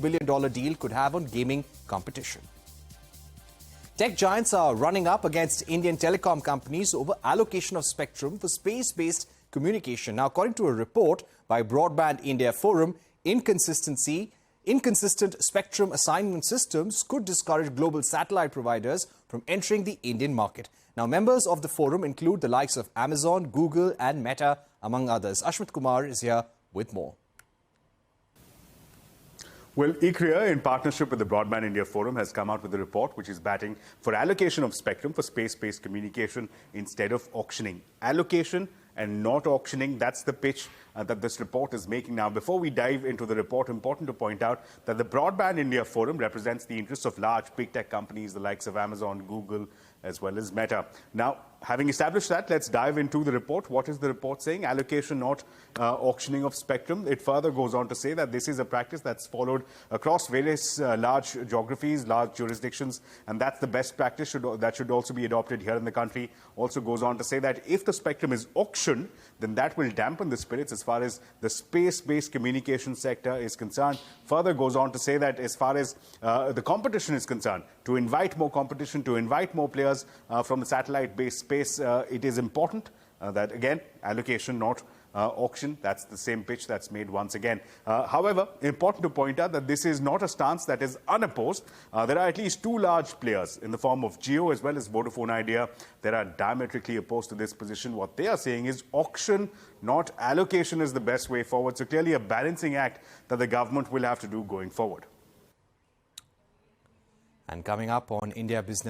billion deal could have on gaming competition. Tech giants are running up against Indian telecom companies over allocation of spectrum for space-based communication. Now, according to a report by Broadband India Forum, inconsistent spectrum assignment systems could discourage global satellite providers from entering the Indian market. Now, members of the forum include the likes of Amazon, Google and Meta, among others. AshmitTejKumar is here with more. Well, ICRIA, in partnership with the Broadband India Forum, has come out with a report which is batting for allocation of spectrum for space-based communication instead of auctioning. Allocation and not auctioning, that's the pitch that this report is making. Now, before we dive into the report, important to point out that the Broadband India Forum represents the interests of large big tech companies, the likes of Amazon, Google, as well as Meta. Now, having established that, let's dive into the report. What is the report saying? Allocation, not auctioning of spectrum. It further goes on to say that this is a practice that's followed across various large geographies, large jurisdictions, and that's the best practice that should also be adopted here in the country. Also goes on to say that if the spectrum is auctioned, then that will dampen the spirits as far as the space-based communication sector is concerned. Further goes on to say that as far as the competition is concerned, to invite more competition, to invite more players from the satellite-based space, it is important that, again, allocation, not auction. That's the same pitch that's made once again. However, important to point out that this is not a stance that is unopposed. There are at least two large players in the form of Jio as well as Vodafone Idea that are diametrically opposed to this position. What they are saying is auction, not allocation, is the best way forward. So clearly a balancing act that the government will have to do going forward. And coming up on India Business